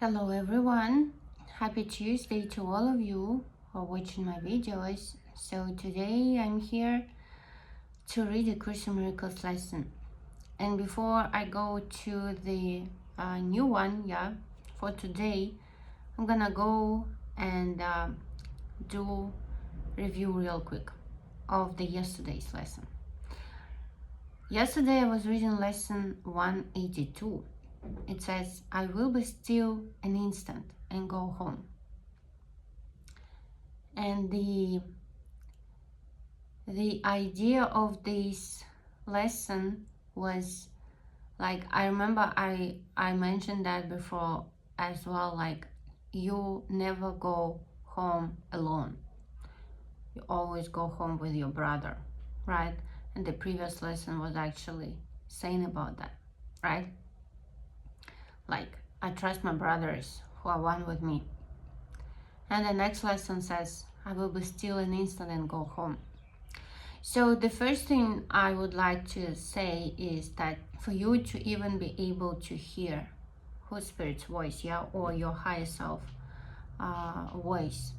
Hello everyone, happy Tuesday to all of you who are watching my videos. So today I'm here to read a Course in Miracles lesson. And before I go to the new one, for today, I'm gonna go and do review real quick of the yesterday's lesson. Yesterday I was reading lesson 182. It says, I will be still an instant and go home. And the idea of this lesson was like, I remember I mentioned that before as well, like you never go home alone. You always go home with your brother, right? And the previous lesson was actually saying about that, right? Like, I trust my brothers who are one with me. And the next lesson says, I will be still an instant and go home. So the first thing I would like to say is that for you to even be able to hear Holy Spirit's voice, or your higher self voice,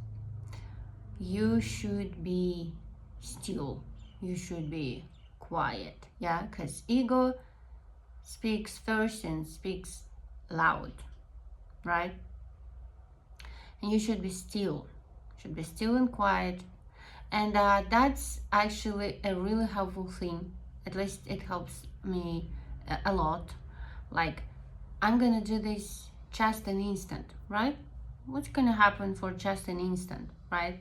you should be still. You should be quiet, because ego speaks first and speaks loud, right? And you should be still. Should be still and quiet. And that's actually a really helpful thing. At least it helps me a lot. Like, I'm gonna do this just an instant, right? What's gonna happen for just an instant, right?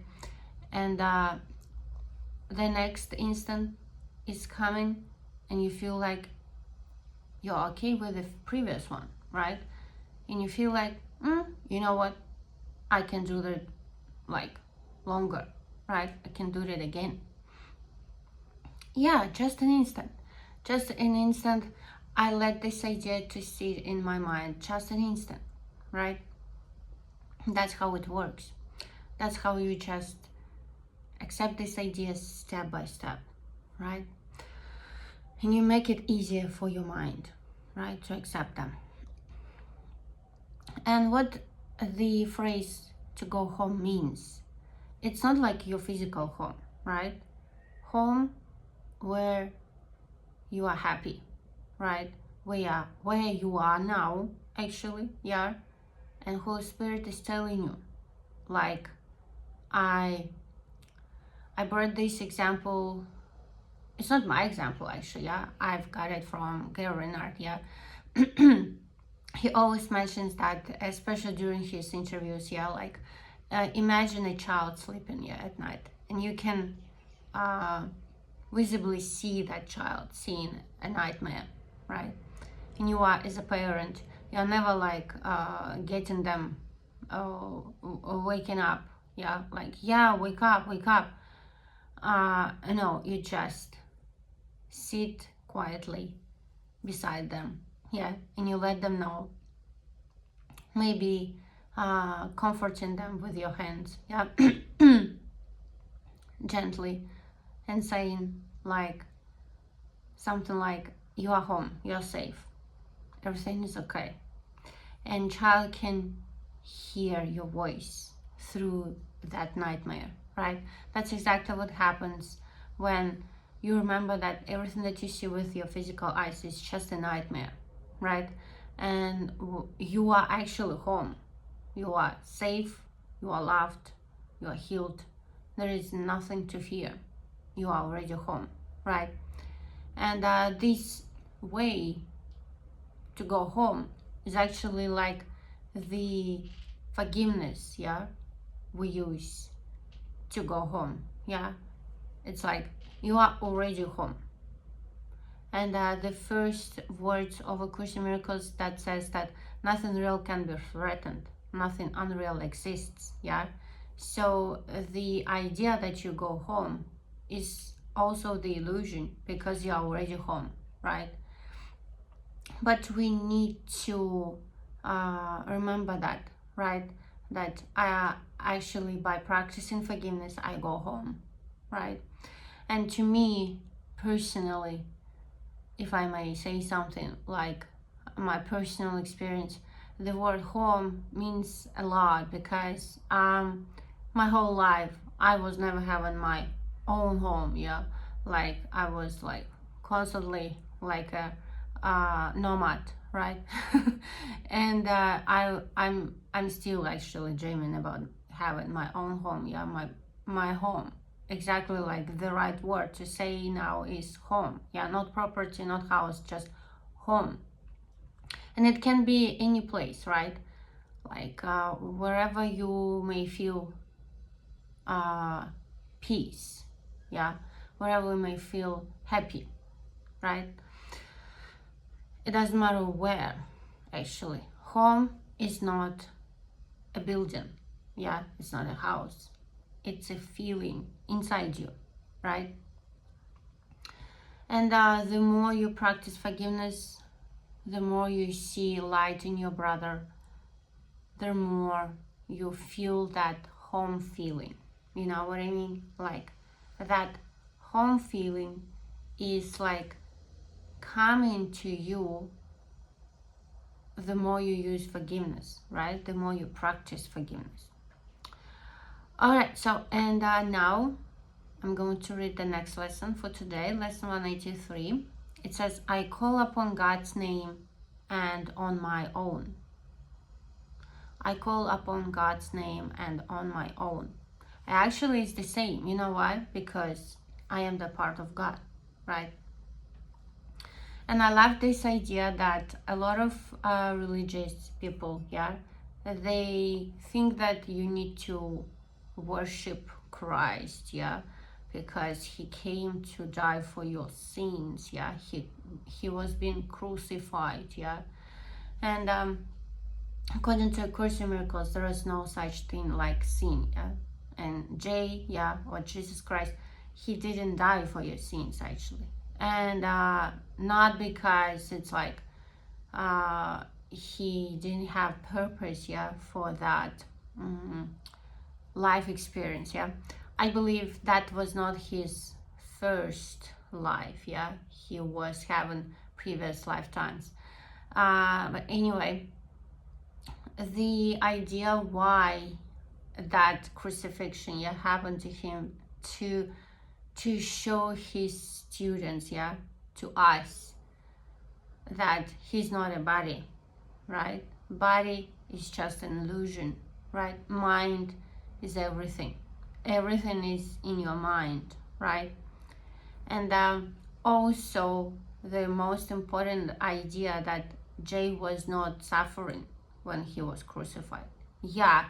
And the next instant is coming and you feel like you're okay with the previous one, right? And you feel like, you know what? I can do that like longer, right? I can do it again. Just an instant. Just an instant. I let this idea to sit in my mind. Just an instant, right? That's how it works. That's how you just accept these ideas step by step, right? And you make it easier for your mind, right, to accept them. And what the phrase to go home means, it's not like your physical home, right? Home where you are happy, right? Where you are now, actually, and Holy Spirit is telling you, like, I brought this example. It's not my example, actually, I've got it from Gary Renard, He always mentions that, especially during his interviews, like, imagine a child sleeping at night, and you can visibly see that child seeing a nightmare, right? And you are, as a parent, you're never like getting them waking up, like, wake up. No, you just sit quietly beside them, and you let them know, maybe comforting them with your hands, gently, and saying like something like, you are home, you're safe, everything is okay. And child can hear your voice through that nightmare, right? That's exactly what happens when you remember that everything that you see with your physical eyes is just a nightmare, right? And you are actually home. You are safe, you are loved, you are healed. There is nothing to fear. You are already home, right? And this way to go home is actually like the forgiveness, we use to go home, It's like you are already home. And the first words of A Course in Miracles that says that nothing real can be threatened, nothing unreal exists, So the idea that you go home is also the illusion, because you are already home, right? But we need to remember that, right? That actually, by practicing forgiveness, I go home, right? And to me personally, if I may say something, like my personal experience, the word home means a lot, because my whole life I was never having my own home. Yeah, like I was like constantly like a nomad, right? And I'm still actually dreaming about having my own home. Yeah, my home, exactly like the right word to say now is home. Yeah, not property, not house, just home. And it can be any place, right? Like wherever you may feel uh, peace. Yeah, wherever you may feel happy, right? It doesn't matter where. Actually, home is not a building. Yeah, it's not a house. It's a feeling inside you, right? And the more you practice forgiveness, the more you see light in your brother, the more you feel that home feeling. You know what I mean? Like that home feeling is like coming to you the more you use forgiveness, right? The more you practice forgiveness. All right, so and now I'm going to read the next lesson for today, lesson 183. It says, I call upon God's name and on my own. I call upon God's name and on my own. Actually, it's the same. You know why? Because I am the part of God, right? And I love this idea that a lot of religious people, yeah, they think that you need to worship Christ, yeah, because he came to die for your sins, yeah, he was being crucified, yeah. And according to A Course in Miracles, there is no such thing like sin, yeah. And J, yeah, or Jesus Christ, he didn't die for your sins actually. And not because it's like he didn't have purpose, yeah, for that life experience, yeah. I believe that was not his first life, yeah. He was having previous lifetimes. But anyway, the idea why that crucifixion, yeah, happened to him to show his students, yeah, to us, that he's not a body, right? Body is just an illusion, right? Mind is everything. Everything is in your mind, right? And also the most important idea that Jay was not suffering when he was crucified. Yeah,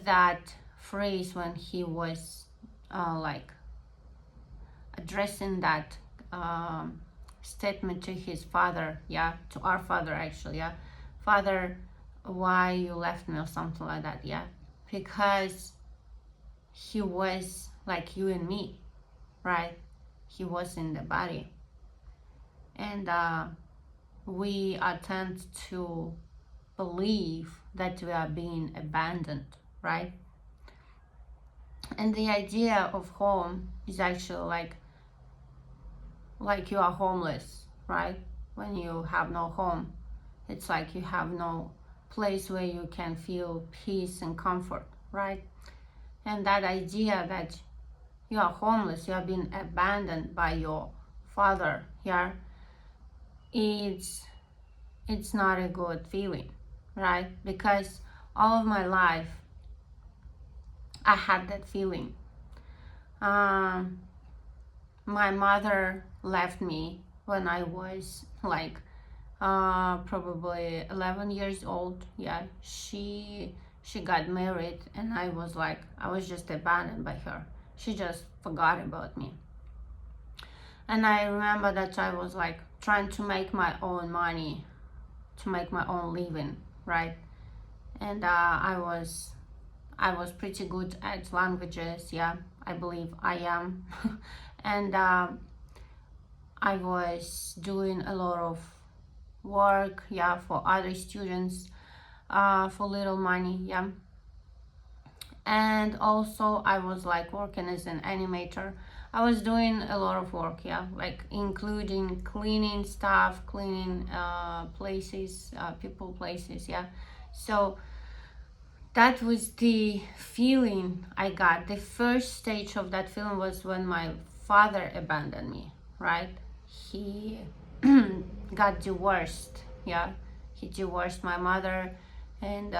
that phrase when he was like addressing that statement to his father, yeah, to our father actually, yeah, Father, why you left me, or something like that, yeah, because he was like you and me, right? He was in the body, and we tend to believe that we are being abandoned, right? And the idea of home is actually like you are homeless, right? When you have no home, it's like you have no place where you can feel peace and comfort, right? And that idea that you are homeless, you have been abandoned by your father here, it's not a good feeling, right? Because all of my life I had that feeling. My mother left me when I was like probably 11 years old. Yeah, she got married, and I was just abandoned by her. She just forgot about me. And I remember that I was like trying to make my own money, to make my own living, right? And I was pretty good at languages, yeah, I believe I am. And I was doing a lot of work, yeah, for other students, for little money, yeah. And also I was like working as an animator. I was doing a lot of work, yeah, like including cleaning stuff, cleaning places, people, places, yeah. So that was the feeling I got. The first stage of that feeling was when my father abandoned me, right? He got divorced, yeah. He divorced my mother, and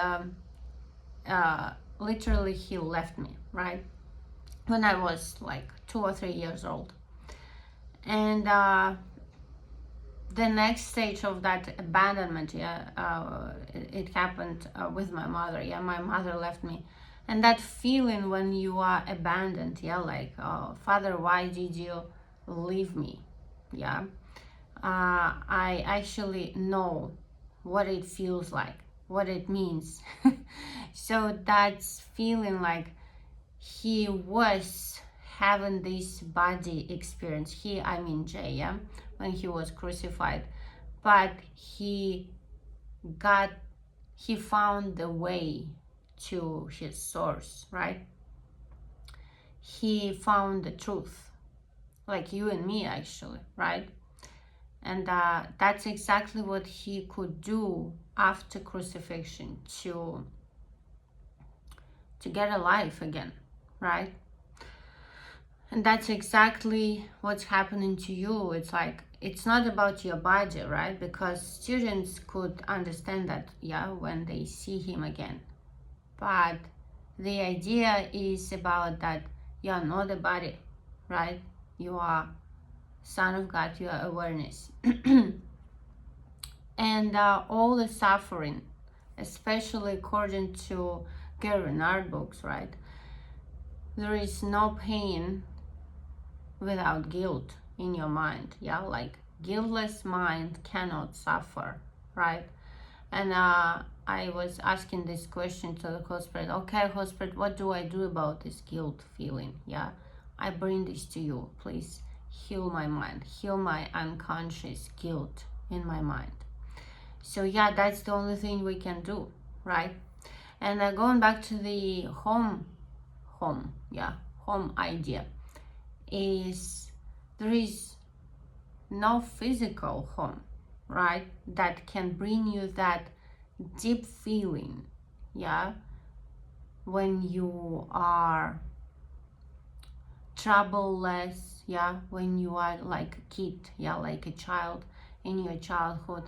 literally he left me, right? When I was like 2 or 3 years old. And the next stage of that abandonment, yeah, it happened with my mother. Yeah, my mother left me, and that feeling when you are abandoned, yeah, like, Father, why did you leave me? Yeah, I actually know what it feels like, what it means. So that's feeling like he was having this body experience. He, I mean Jay, yeah, when he was crucified, but got he found the way to his source, right? He found the truth, like you and me, actually, right? And that's exactly what he could do after crucifixion, to get alive again, right? And that's exactly what's happening to you. It's like, it's not about your body, right? Because students could understand that, yeah, when they see him again. But the idea is about that you are not a body, right? You are Son of God, you are awareness. And all the suffering, especially according to Gary Renard books, right? There is no pain without guilt in your mind, yeah, like guiltless mind cannot suffer, right? And I was asking this question to the Holy Spirit. Okay, Holy Spirit, what do I do about this guilt feeling? Yeah, I bring this to you. Please heal my mind, heal my unconscious guilt in my mind. So yeah, that's the only thing we can do, right? And going back to the home idea, is there is no physical home, right, that can bring you that deep feeling, yeah, when you are troubleless, yeah, when you are like a kid, yeah, like a child in your childhood,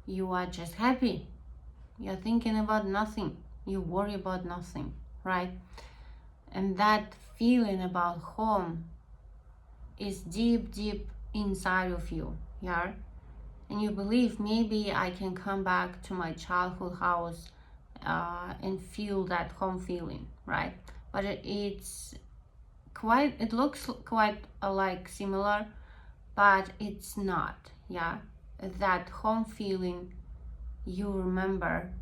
you are just happy, you're thinking about nothing, you worry about nothing, right? And that feeling about home is deep inside of you, yeah, and you believe maybe I can come back to my childhood house and feel that home feeling, right? But it looks quite like similar, but it's not, yeah. That home feeling you remember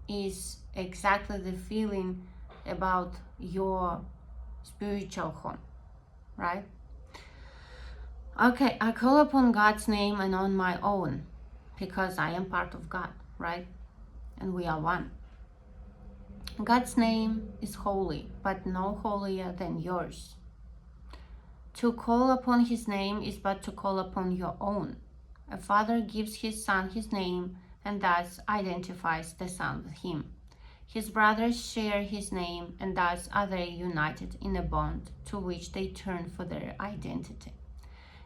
is exactly the feeling about your spiritual home, right? Okay, I call upon God's name and on my own, because I am part of God, right? And we are one. God's name is holy, but no holier than yours. To call upon his name is but to call upon your own. A father gives his son his name and thus identifies the son with him. His brothers share his name and thus are they united in a bond to which they turn for their identity.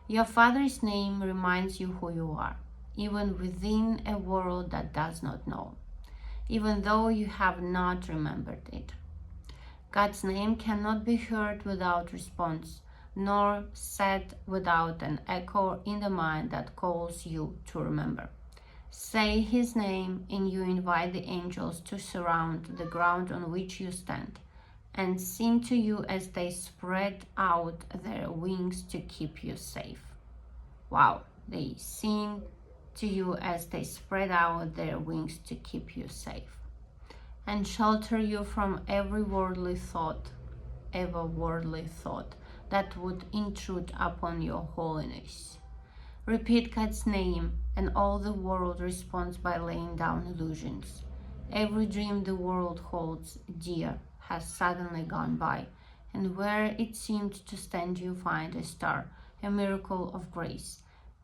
Your father's name reminds you who you are, even within a world that does not know, even though you have not remembered it. God's name cannot be heard without response, nor said without an echo in the mind that calls you to remember. Say his name, and you invite the angels to surround the ground on which you stand, and sing to you as they spread out their wings to keep you safe. Wow, they sing to you as they spread out their wings to keep you safe and shelter you from every worldly thought that would intrude upon your holiness. Repeat God's name, and all the world responds by laying down illusions. Every dream the world holds dear has suddenly gone by, and where it seemed to stand you find a star, a miracle of grace.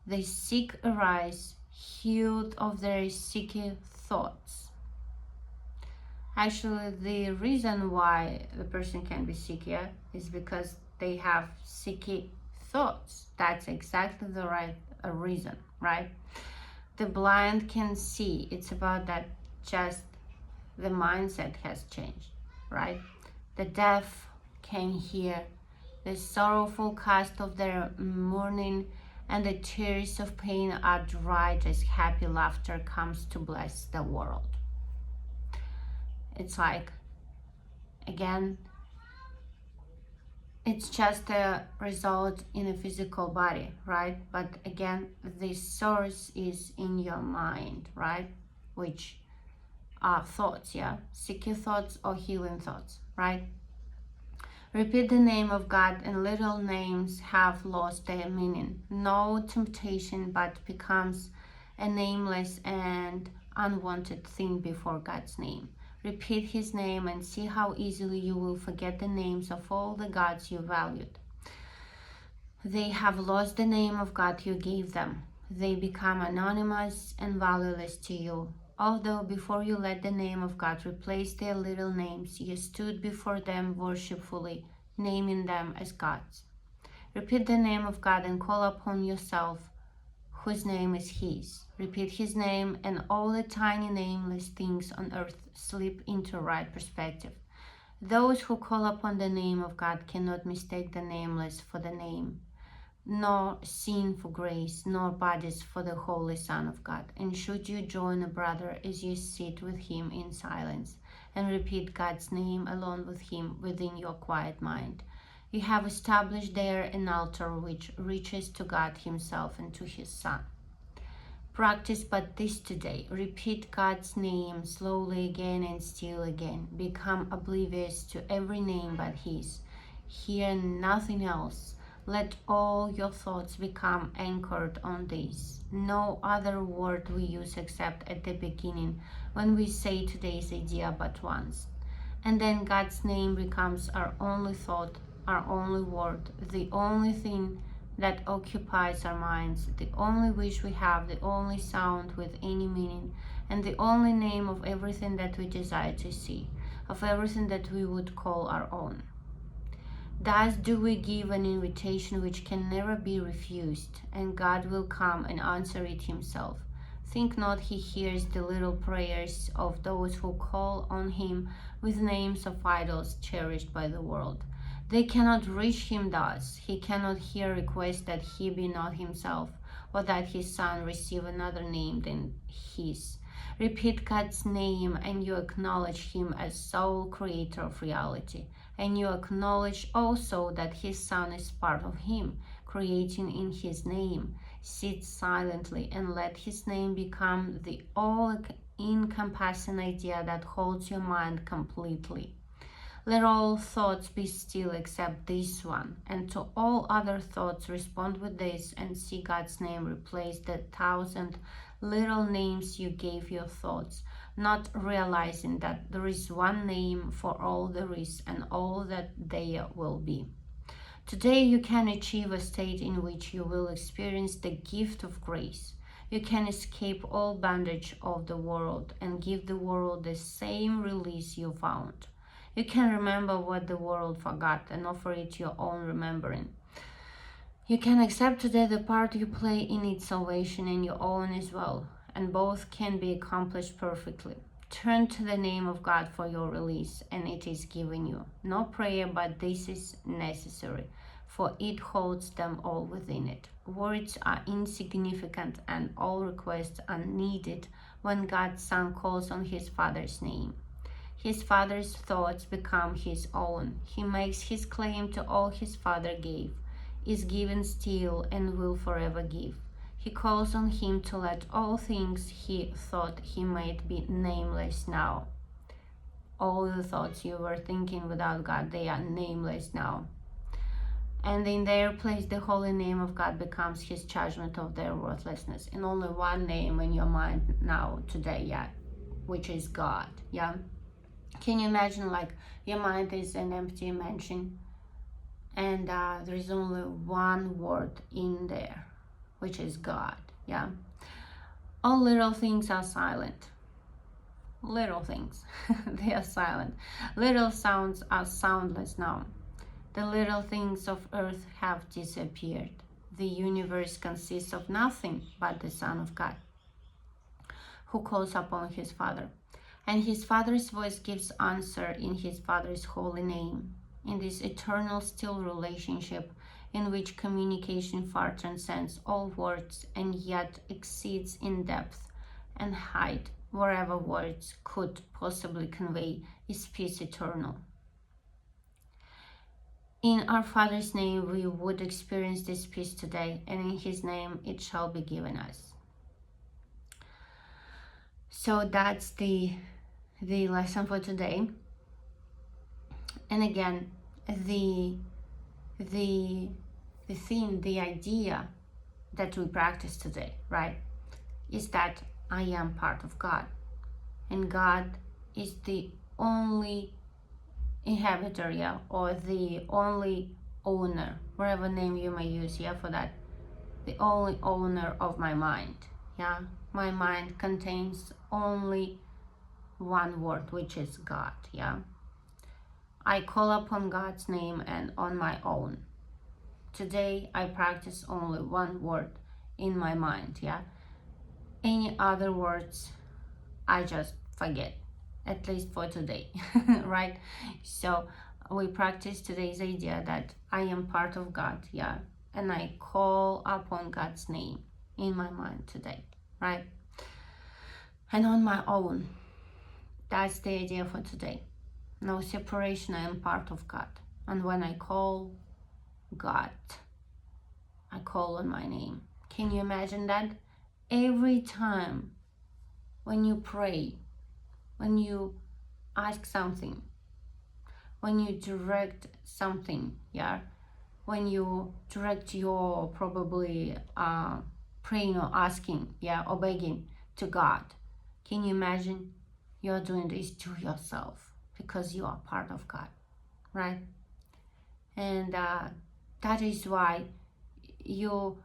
The sick arise, healed of their sick thoughts. Actually, the reason why the person can be sick, yeah, is because they have sick thoughts. That's exactly the right reason, right? The blind can see. It's about that just the mindset has changed, right? The deaf can hear. The sorrowful cast of their mourning and the tears of pain are dried as happy laughter comes to bless the world. It's like, again, it's just a result in a physical body, right? But again, the source is in your mind, right? Which are thoughts, yeah? Sick thoughts or healing thoughts, right? Repeat the name of God, and little names have lost their meaning. No temptation but becomes a nameless and unwanted thing before God's name. Repeat his name and see how easily you will forget the names of all the gods you valued. They have lost the name of God you gave them. They become anonymous and valueless to you. Although before you let the name of God replace their little names, you stood before them worshipfully, naming them as gods. Repeat the name of God and call upon yourself, whose name is his. Repeat his name, and all the tiny nameless things on earth slip into right perspective. Those who call upon the name of God cannot mistake the nameless for the name, nor sin for grace, nor bodies for the Holy Son of God. And should you join a brother as you sit with him in silence and repeat God's name alone with him within your quiet mind, you have established there an altar which reaches to God himself and to his Son. Practice but this today. Repeat God's name slowly again and still again. Become oblivious to every name but his. Hear nothing else. Let all your thoughts become anchored on this. No other word we use except at the beginning when we say today's idea but once. And then God's name becomes our only thought, our only word, the only thing that occupies our minds, the only wish we have, the only sound with any meaning, and the only name of everything that we desire to see, of everything that we would call our own. Thus do we give an invitation which can never be refused, and God will come and answer it himself. Think not he hears the little prayers of those who call on him with names of idols cherished by the world. They cannot reach him thus. He cannot hear requests that he be not himself, or that his Son receive another name than his. Repeat God's name, and you acknowledge him as sole creator of reality. And you acknowledge also that his Son is part of him, creating in his name. Sit silently and let his name become the all-encompassing idea that holds your mind completely. Let all thoughts be still except this one, and to all other thoughts respond with this, and see God's name replace the 1,000 little names you gave your thoughts, not realizing that there is one name for all there is and all that there will be. Today you can achieve a state in which you will experience the gift of grace. You can escape all bondage of the world and give the world the same release you found. You can remember what the world forgot and offer it your own remembering. You can accept today the part you play in its salvation and your own as well, and both can be accomplished perfectly. Turn to the name of God for your release, and it is given you. No prayer, but this is necessary, for it holds them all within it. Words are insignificant, and all requests are needed when God's Son calls on his Father's name. His Father's thoughts become his own. He makes his claim to all his Father gave, is given still, and will forever give. He calls on him to let all things he thought he might be nameless now. All the thoughts you were thinking without God, they are nameless now. And in their place, the holy name of God becomes his judgment of their worthlessness. And only one name in your mind now, today, yeah, which is God, yeah. Can you imagine, like, your mind is an empty mansion and there is only one word in there, which is God. Yeah, all little things are silent. Little things, they are silent. Little sounds are soundless now. The little things of earth have disappeared. The universe consists of nothing but the Son of God, who calls upon his Father. And his Father's voice gives answer in his Father's holy name. In this eternal still relationship, in which communication far transcends all words and yet exceeds in depth and height wherever words could possibly convey, is peace eternal. In our Father's name we would experience this peace today, and in his name it shall be given us. So that's the lesson for today. And again, the theme, the idea that we practice today, right, is that I am part of God, and God is the only inhabitor, yeah, or the only owner, whatever name you may use, yeah, for that, the only owner of my mind. Yeah, my mind contains only one word, which is God. Yeah, I call upon God's name and on my own. Today I practice only one word in my mind. Yeah, any other words I just forget, at least for today. Right? So we practice today's idea that I am part of God. Yeah, and I call upon God's name in my mind today, right? And on my own. That's the idea for today. No separation, I am part of God. And when I call God, I call on my name. Can you imagine that? Every time when you pray, when you ask something, when you direct something, yeah, when you direct your probably praying or asking, yeah, or begging to God, can you imagine you're doing this to yourself because you are part of God, right? And that is why you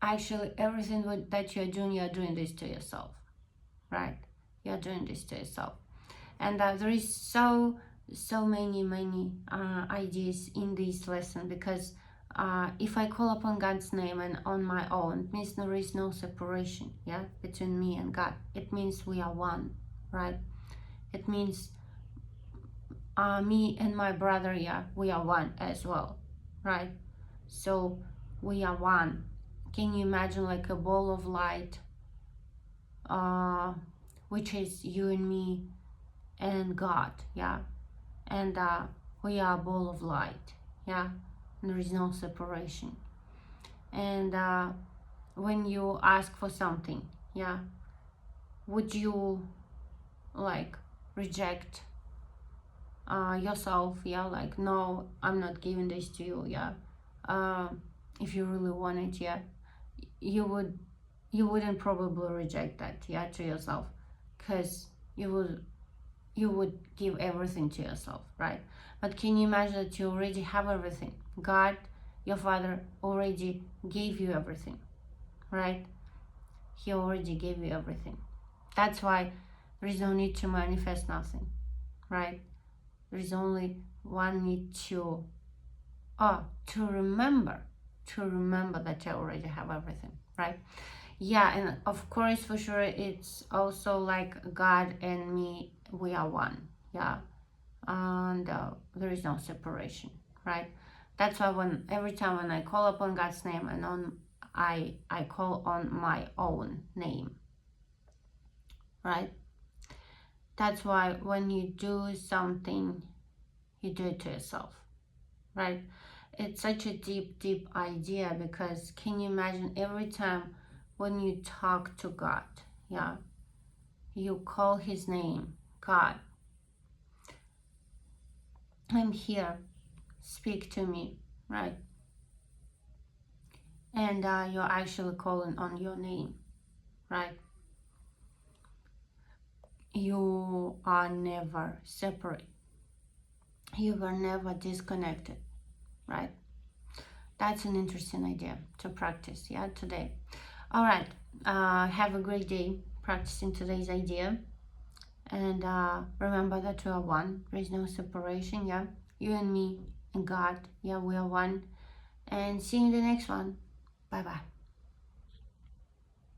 actually, everything that you're doing this to yourself, right? You're doing this to yourself. And there is so many ideas in this lesson, because if I call upon God's name and on my own, it means there is no separation, yeah, between me and God. It means we are one, right? It means me and my brother, yeah, we are one as well, right? So we are one. Can you imagine like a ball of light, which is you and me and God, yeah? And we are a ball of light, yeah? And there is no separation. And when you ask for something, yeah, would you like reject yourself, yeah, like, no, I'm not giving this to you, yeah? If you really want it, yeah, you wouldn't probably reject that, yeah, to yourself, because you would give everything to yourself, right? But can you imagine that you already have everything? God, your Father, already gave you everything, right? He already gave you everything. That's why there is no need to manifest nothing, right? There is only one need to remember that you already have everything, right? Yeah, and of course, for sure, it's also like God and me, we are one, yeah, and there is no separation, right? That's why every time when I call upon God's name and I call on my own name, right? That's why when you do something, you do it to yourself, right? It's such a deep idea, because can you imagine every time when you talk to God, yeah, you call his name, God, I'm here, speak to me, right? And you're actually calling on your name, right? You are never separate. You were never disconnected. right? That's an interesting idea to practice, yeah, today. All right, have a great day practicing today's idea. And remember that we are one. There is no separation, yeah? You and me and God, yeah, we are one. And see you in the next one. Bye-bye.